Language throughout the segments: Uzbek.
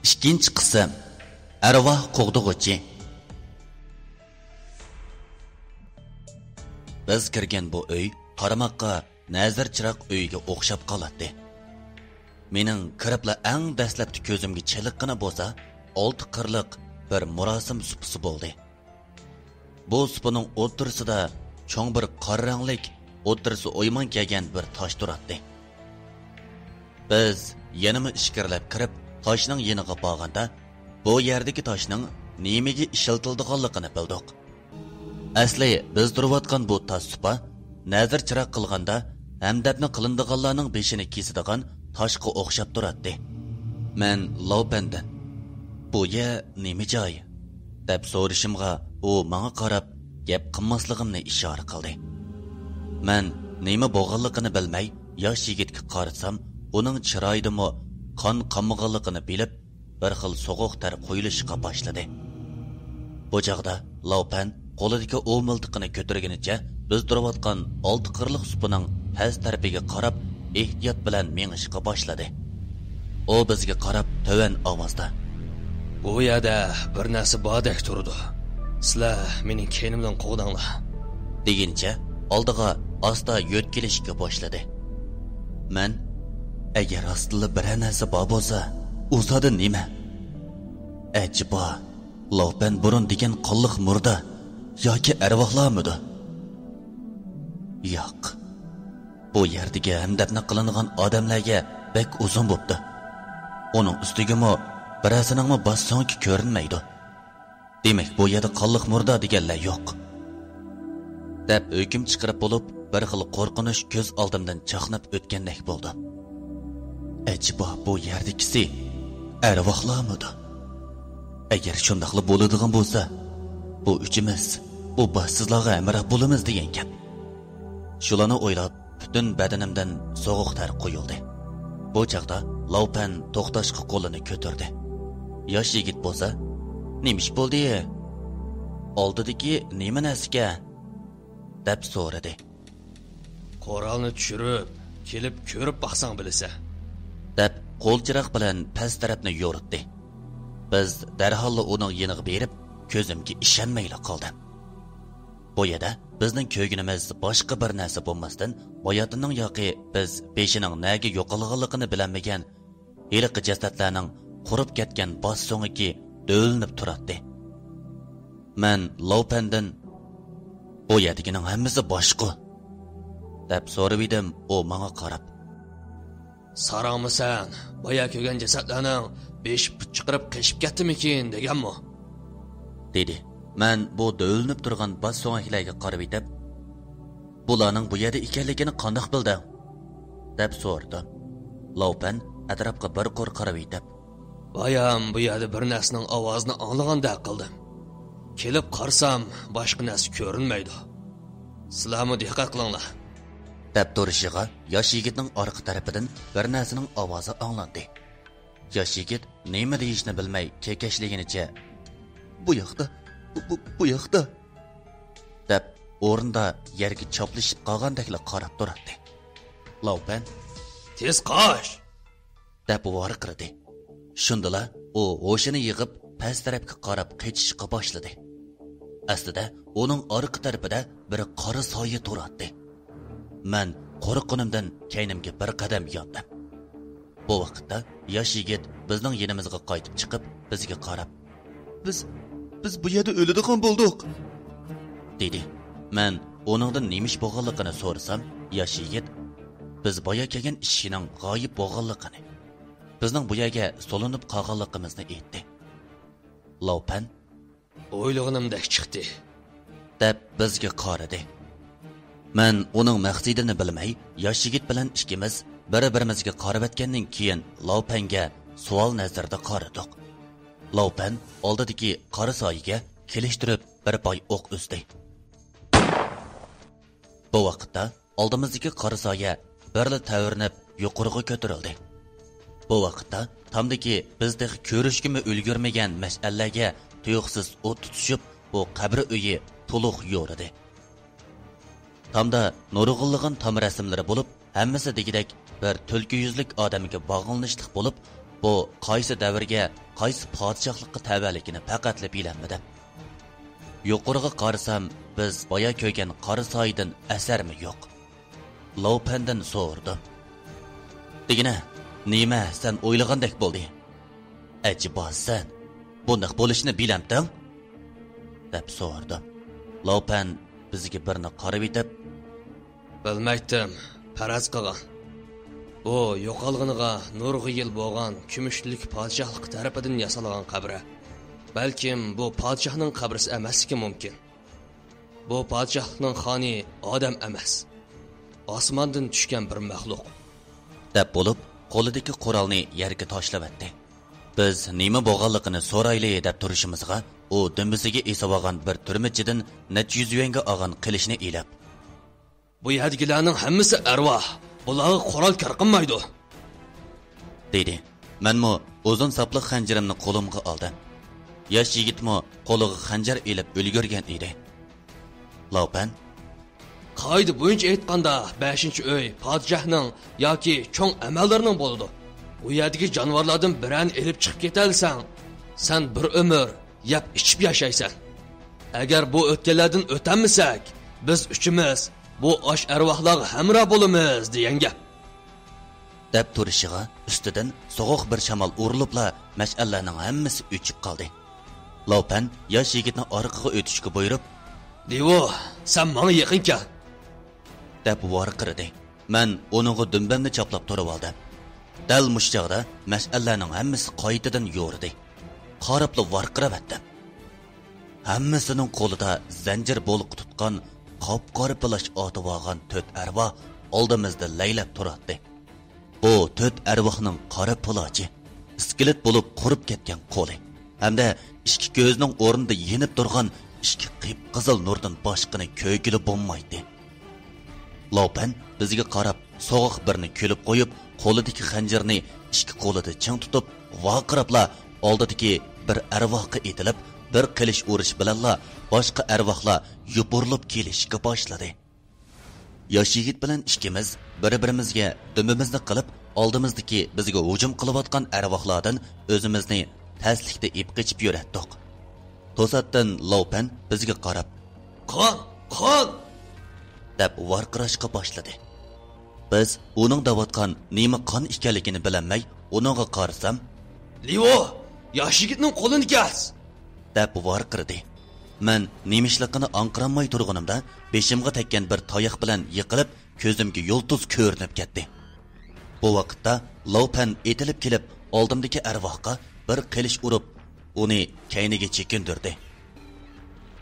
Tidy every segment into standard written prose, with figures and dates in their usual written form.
İkinci qism Arvoh qo'g'dug'uchi. Biz kirgan bu uy qaramoqqa nazar chiroq uyiga o'xshab qoladi. Mening kiribla eng dastlabki ko'zimga chiliqqina bo'lsa, olti qirliq bir murosim supisi bo'ldi. Bu supining o'rtasida cho'ng bir qora ranglik, o'rtasi o'yman kelgan bir tosh turadi. Biz yanama ishkirlab kirib, toshning yeniga borganda, bu yerdagi toshning nimaga ishiltilganligini bildik. Asli biz turayotgan bu tosh supa nazar chiroq qilganda hamdabni qilindiganlarning beshini kesadigan toshga o'xshab turadi. Men Laupendan bu yer nima joy deb so'rashimga u menga qarab gap qilmasligimni ishora qildi. Men nima bo'lganligini bilmay yosh yigitga qarasam, uning chiroyidimi qon qammaganligini bilib, bir xil so'g'uq ter qo'yilishga boshladi. Bu chaqda Laupen qo'lidagi o'miltiqini ko'targanicha biz turayotgan olti qirliq supining past tarafiga qarab ehtiyot bilan mengishga boshladi. U bizga qarab to'van ovozda: "Bu yerda bir narsa bordek turdi. Sizlar mening kenimdan qo'g'dinglar" deguncha oldiga asta yo'tkilishga boshladi. Men agar aslida bir narsa bor bo'lsa, o'zada nima? Ajiba, Laupen burun degan qonliq murda yoki arvohlarmidi? Yo'q. Bu yerdagi hamdabni qilingan odamlarga bek uzun bo'pti. Uning ustigimi birasining bossonki ko'rinmaydi. Demak, bu yerda qonliq murda deganlar yo'q. deb hukm chiqarib bo'lib, bir xil qo'rqinish ko'z oldimdan chaqnab o'tgandek bo'ldi. Ajiba, bu yerdagisi arvohlarmidi? Agar shundaqli bo'ladigan bo'lsa, bu uchimiz, bu baxtsizlarga amroq bo'lamiz degan gap. Shularni o'ylab, butun badanimdan so'g'uq ter qo'yildi. Bu chaqda Laupen to'xtashga qo'lini ko'tardi. Yosh yigit bo'lsa, "Nimish bo'ldi? Oldidagi nima narsaga?" deb so'radi. "Qoralni tushirib, kelib ko'rib baqsang bilasa" deb qo'l chiroq bilan past tarafni yo'ritdi. Biz darhol uning yeniga berib, ko'zimga ishonmayla qoldim. Bu yerda bizning ko'yginimiz boshqa bir narsa bo'lmasdan, boyotining yoki biz beshining nega yo'qolganligini bilmagan heliqi jasadlarning qurib ketgan bosh so'ngiki do'linib turadi. Men Laupendan "Bu yerdagining hammasi boshqa" deb so'rab edim. U menga qarab: "Sarangmisan? Boya ko'rgan jasadlarning 5 put chiqarib qeshib ketdimikin deganmi?" dedi. Men bu do'linib turgan bosh so'ngaklarga qarab etib, "Bularning bu yerda ekanligini qandoq bilding?" deb so'rdim. Laupen atrofga bir qo'r qarab etib, "Bayam bu yerda bir narsaning ovozini anglaganda qildim. Kelib qarsam, boshqa narsa ko'rinmaydi. Sizlarmi diqqat qilinglar" deb turishiga yosh yigitning orqa tarafidan bir narsaning ovozi anglandi. Yosh yigit nima deyishni bilmay kekashliginicha "Bu yoqda, bu yoqda" deb o'rinda yerga choplashib qolgandekla qarab turardi. Laupen "Tez qoch" deb vorqirdi. Shundala u o'shini yig'ib past tarafga qarab qechishga boshladi. Aslida uning orqa tarafida bir qora soya turardi. Men qo'rqqanimdan kaynimga bir qadam yotdim. Bu vaqtda yosh yigit bizning yenimizga qaytib chiqib, bizga qarab: Biz bu yerda o'ladigan bo'ldik" dedi. Men uningdan nemish bo'lganligini so'rasam, yosh yigit biz boya kelgan ishining g'oyib bo'lganligini, bizning bu yerga solinib qolganligimizni aytdi. Laupen "O'ylaganimdek chiqdi" deb bizga qaradi. Men uning maqsadini bilmay, yosh yigit bilan ikkimiz bir-birimizga qarab o'tgandan keyin Laupenga savol nazarda qaradik. Laupen oldidagi qora soyiga kelishtirib bir boy o'q uzdi. Bu vaqtda oldimizdagi qora soya birla tavirnib yuqoriga ko'tarildi. Bu vaqtda tamdagi bizdek ko'rishgimi ulgurmagan mash'allarga tuyuqsiz o't tutishib, bu qabri uyi to'liq yo'ridi. Tamda nurg'unlig'in tam rasmlari bo'lib, hammasi degidek bir tulki yuzlik odamga bog'lanishlik bo'lib, bu qaysi davrga, qaysi podshohlikqa tavalligini faqatla bilanmadim. Yuqoriga qarasam, biz boya ko'ygan Qarisoydan asarmi yo'q. Laupandan so'rdim. Degina, nima sen o'ylagandek bo'ldi? Ajiba sen bunday bo'lishini bilamding? deb so'rdim. Laupan bizga birni qarab etib, bilmaydim, faraz qilgan. Bu yo'qolganiga nurg'a yil bo'lgan kumushlik podshohlik tarafidan yasalgan qabri. Balkim bu podshohning qabrisi emasligi mumkin. Bu podshohning xoni odam emas. Osmondan tushgan bir maxluq. deb bo'lib, qo'lidagi qurolni yerga tashlab etdi. Biz nima bo'lganligini so'rayli deb turishimizga, u dimbisiga esib olgan bir turmichidan necha yuz yuanga olgan qilishni ilab, bu yerdagilarning hammasi arvoh. Bularga qurol kar qilmaydi, dedi. Menmi uzun sapli xanjarimni qo'limga oldim. Yosh yigitmi qo'liga xanjar ilib ulgurgan edi. Laupan qoida bo'yicha aytganda 5-uy podshohning yoki cho'ng amaldorning bo'ladi. Bu yerdagi jonivorlardan birini elib chiqib ketalsang, sen bir umr yeb ichib yashaysan. Agar bu o'tganlardan o'tamisak, biz uchimiz bu osh arvohlarga hamroh bo'lamiz degan gap. deb turishiga ustidan so'g'uq bir shamol urilibla mash'allarning hammasi o'chib qoldi. Laupan yosh yigitni orqaga o'tishga buyurib, "Devo, sen menga yaqin kel." deb vorqirdi. Men uningga dumbamni choplab turib oldim. Dal mushchaqda mash'allarning hammasi qaytadan yo'rdi. Qarabli vorqirab etdim. Hammasining qo'lida zanjir bo'liq tutgan qop-qora plash otib olgan 4 arvoh oldimizda laylab turardi. Bu 4 arvohning qora pulachi, iskelet bo'lib qurib ketgan qo'li, hamda ikki ko'zning o'rnida yenib turgan ikki qip-qizil nurdan boshqani ko'ygili bo'lmaydi. Laupan bizga qarab so'g'uq birni kulib qo'yib, qo'lidagi xanjarni ikki qo'lida ching tutib, vaqirabla oldidagi bir arvohga etilib, bir qilish urish bilanla boshqa arvohlar yupurilib kelishga boshladi. Yosh yigit bilan ikkimiz bir-birimizga dumimizni qilib, oldimizdagi bizga hujum qilayotgan arvohlardan o'zimizni taslikda ip qichib yuratdik. To'satdan Laupan bizga qarab, "Qon!" deb varqirashga boshladi. Biz uning davotgan nima qon ekanligini bilamay, uningga qarasam, "Livo, yosh yigitning qo'lini kes!" deb varqirdi. Men nemishliqini anqiramay turganimda, beshimga tekkan bir tayoq bilan yiqilib, ko'zimga yulduz ko'rinib ketdi. Bu vaqtda Laupan etilib kelib, oldimdagi arvohga bir qilish urib, uni kayniga chekindirdi.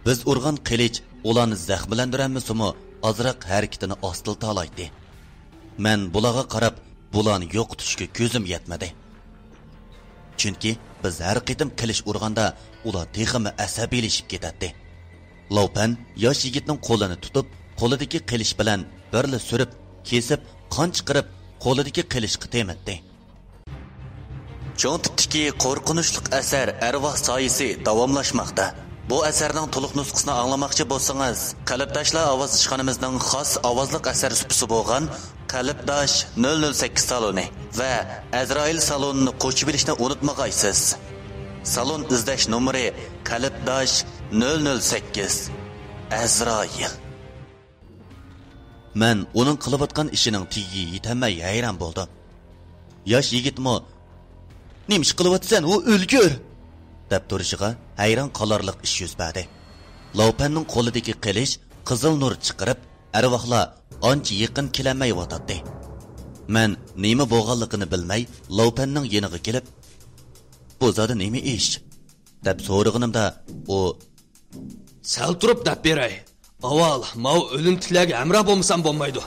Biz urgan qilich ularni zaxmlandiranmisimi, azroq harakatini ostilta olaydi. Men bularga qarab, bularni yo'qotishga ko'zim yetmadi. Chunki biz har qitim qilish urganda ular texmi asabiylashib ketadi. Laupan yosh yigitning qo'lini tutib, qo'lidagi qilish bilan birli surib, kesib, qon chiqarib, qo'lidagi qilishga temitdi. Cho'ng tipdagi qo'rqinchli asar Arvoh soyisi davomlashmoqda. Bu asarning to'liq nusxasini anglamoqchi bo'lsangiz, Qalbdoshlar ovoz ishxonamizning xos ovozliq asar supisi bo'lgan Qalbdosh 008 saloni va Azroil salonini qo'shib bilishni unutmag'aysiz. Salon izlash nomeri Qalbdosh 008 Azroil. Men uning qilayotgan ishining tigi yetamay hayron bo'ldim. Yosh yigitmi, "Nima ish qilyapsan? U o'lgur!" deb turishiga hayron qolarlik ish yuz berdi. Laupanning qo'lidagi qilish qizil nur chiqarib, arvohlar ancha yaqin kelamay yotadi. Men nima bo'lganligini bilmay, Laupanning yeniga kelib, "Bu zodi nima ish?" deb so'rag'inimda, u "Sal turib deb beray. Avval mau o'lim tilaga hamroh bo'lmasam bo'lmaydi."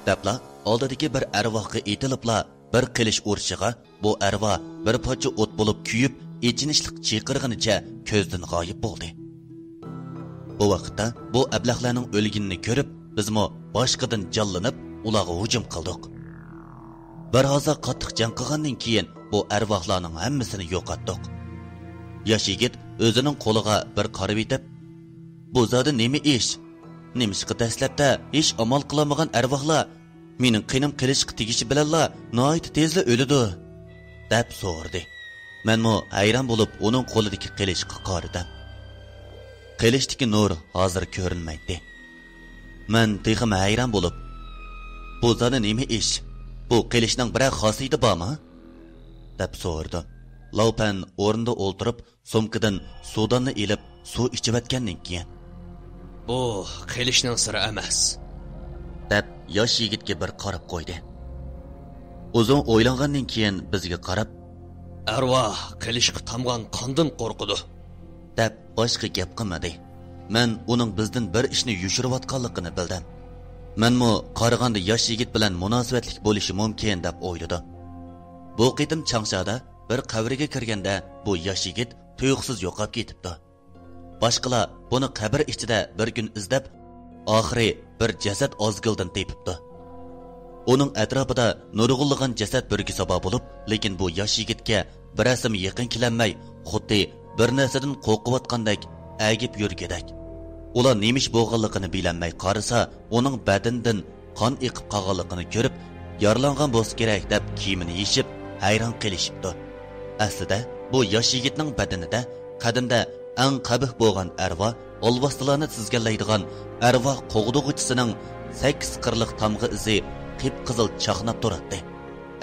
debla oldidagi bir arvohga etilibla bir qilish urishiga, bu arvoh bir pocha o't bo'lib kuyib, echinishlik chiyqirg'inicha ko'zdan g'oyib bo'ldi. Bu vaqtda bu ablahlarning o'lginini ko'rib, bizmi boshqadan jallanib, ularga hujum qildik. Bir hozir qattiq jang qilgandan keyin bu arvohlarning hammasini yo'qotdik. Yosh yigit o'zining qo'liga bir qarab etib, "Bu zodi nima ish? Nimishqa dastlabda hech amal qilamagan arvohlar mening qinim qilishga tegishi bilanla noit tezla o'lidi" deb so'rdi. Menmo hayron bo'lib uning qo'lidagi qilishga qaradim. Qilishdagi nur hozir ko'rinmaydi. Men texim hayron bo'lib, bu zani nima ish? Bu qilishning bir xosiyati bormi? deb so'rdim. Laupan o'rinda o'ltirib, sumkadan suvdanni elib, suv ichib o'tgandan keyin, bu qilishning siri emas, deb yosh yigitga bir qarab qo'ydi. Uzun o'ylangandan keyin bizga qarab, arvoh qilishga tamgan qondan qo'rqidi, deb boshqa gap qilmadi. Men uning bizdan bir ishni yushirayotganligini bildim. Menmo qaraganda yosh yigit bilan munosabatlik bo'lishi mumkin deb o'yladim. Bu qitim Changshada bir qabriga kirganda bu yosh yigit tuyuqsiz yo'qolib ketibdi. Boshqalar buni qabr ichida bir kun izlab, oxiri bir jasad ozgildan tepibdi. Uning atrofida nurg'unlagan jasad birga sabab bo'lib, lekin bu yosh yigitga bir asm yaqin kelanmay, xuddi bir narsadan qo'rqayotgandek agib yurgidak. Ular nemish bo'lganligini bilanmay qarasa, uning badanidan qon eqib qolganligini ko'rib, yaralangan bo'lsa kerak deb kiyimini yechib, hayron qilishibdi. Aslida bu yosh yigitning badanida qadimda eng qabih bo'lgan arvoh olvoslarni tizganlaydigan arvoh qo'g'dug'ichisining 8 qirliq tamg'i izi qip-qizil chaqnab turadi.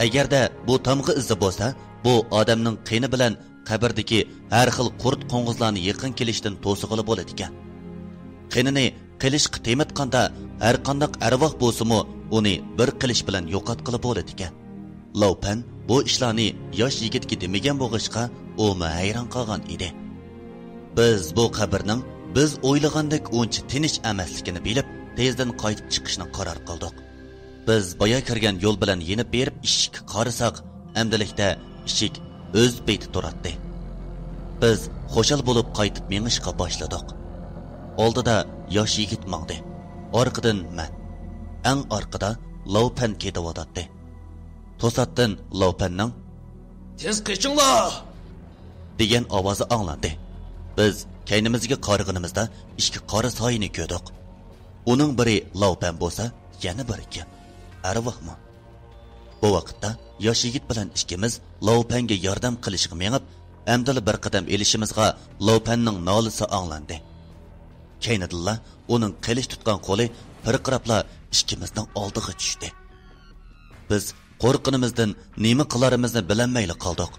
Agarda bu tamg'i izi bo'lsa, bu odamning qini bilan qabrdagi har xil qurt qo'ng'izlarni yaqin kelishdan to'sig'ili bo'ladi ekan. Qinini qilishga temitganda har qanday arvoh bo'lsa-mu, uni bir qilish bilan yo'qotqili bo'ladi ekan. Laupan bu ishlarni yosh yigitga demagan bo'g'ishqa u hayron qolgan edi. Biz bu qabrning biz o'ylagandek uncha tinch emasligini bilib, tezdan qaytib chiqishni qaror qildik. Biz boya kirgan yo'l bilan yenib berib eshikka qarasak, amdilikda eshik o'z beti turadi. Biz xo'shal bo'lib qaytib mengishga boshladik. Oldida yosh yigit mangdi. Orqadan men. Eng orqada Laupan ketayotdi. To'satdan Laupanning "Tez qichinglar!" degan ovozi anglandi. Biz kaynimizga qaraganimizda ikki qora soyini ko'rdik. Uning biri Laupan bo'lsa, yana biri kim? Arvohmi? Bu vaqtda yosh yigit bilan ikkimiz Laupanga yordam qilishga mengib, amdili bir qadam elishimizga Laupanning nolisi anglandi. Keynidilla uning qilish tutgan qo'li pirqirabla ikkimizning oldiga tushdi. Biz qo'rqinimizdan nima qilarimizni bilolmayli qoldik.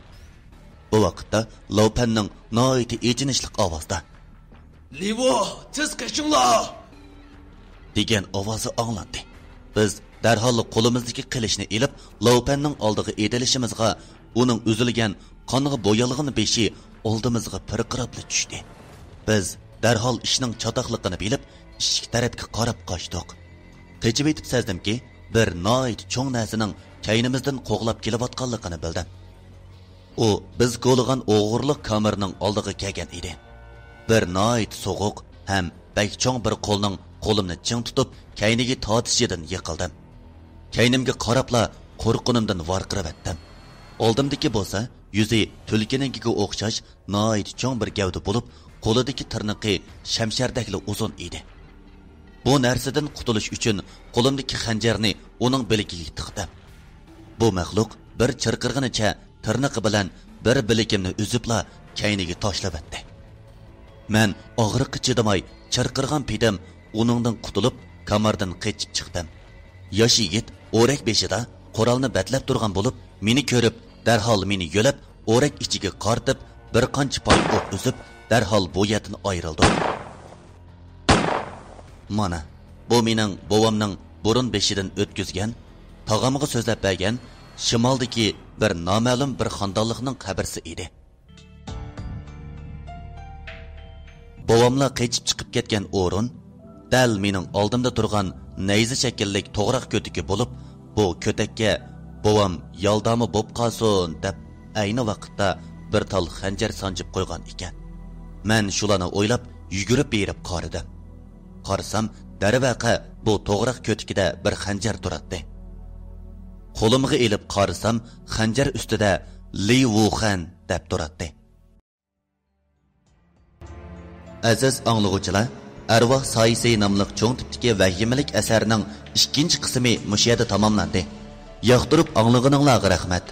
Bu vaqtda Laupanning noiti echinishli ovozda "Livo, tez qichinglar!" degan ovozi anglandi. Biz darhol qo'limizdagi qilishni elib, Laupanning oldiga edilishimizga uning uzilgan, qonga bo'yalgan beshi oldimizga pirqirabla tushdi. Biz darhol ishning chatoqligini bilib, eshik tarafga qarab qochdik. Qechib etib sezdimki, bir noit cho'ng narsaning kaynimizdan qo'g'lab kelayotganligini bildim. U biz qo'ligan o'g'irlik kamerining oldiga kelgan edi. Bir noit so'g'uq ham bak cho'ng bir qo'lning qo'limni ching tutib, kayniga tortishidan yiqildim. Kaynimga qarabla qo'rqinimdan varqirab etdim. Oldimdagi bo'lsa, yuzi tulkininkiga o'xshash noit cho'ng bir gavda bo'lib, qo'lidagi tirnoqi shamshardakli uzun edi. Bu narsadan qutulish uchun qo'limdagi xanjarni uning biligiga tiqdim. Bu maxluq bir chirqirg'inicha tirnoqi bilan bir biligimni uzibla kayniga tashlab etdi. Men og'riqqa chidamay chirqirgan pedim uningdan qutulib kamardan qechib chiqdim. Yosh yigit o'rak beshida qurolni batlab turgan bo'lib, meni ko'rib, darhol meni yo'lab, o'rak ichiga qartib, bir qancha poy o'q uzib, darhol bu yerdan ayrildi. Mana, bu mening bovamning burun beshidan o'tkizgan, tog'amga so'zlab bergan shimoldagi bir noma'lum bir xonadonlikning qabrisi edi. Bovamla qechib chiqib ketgan o'rin dal mening oldimda turgan nayza shakllik to'g'roq ko'tiki bo'lib, bu ko'takka bovam yaldami bo'p qolsin deb ayni vaqtda bir tal xanjar sanjib qo'ygan ekan. Men shularni o'ylab yugurib berib qaradim. Qarasam, darvaqa bu to'g'roq ko'tikida bir xanjar turadi. Qo'limga elib qarasam, xanjar ustida Li Wuhan deb turadi. Aziz anglag'uvchilar, Arvoh soyisi nomli cho'ng tipdagi vahimalik asarining 2-qismi mush yerda tamomlandi. Yoqtirib anglag'ininglarga rahmat.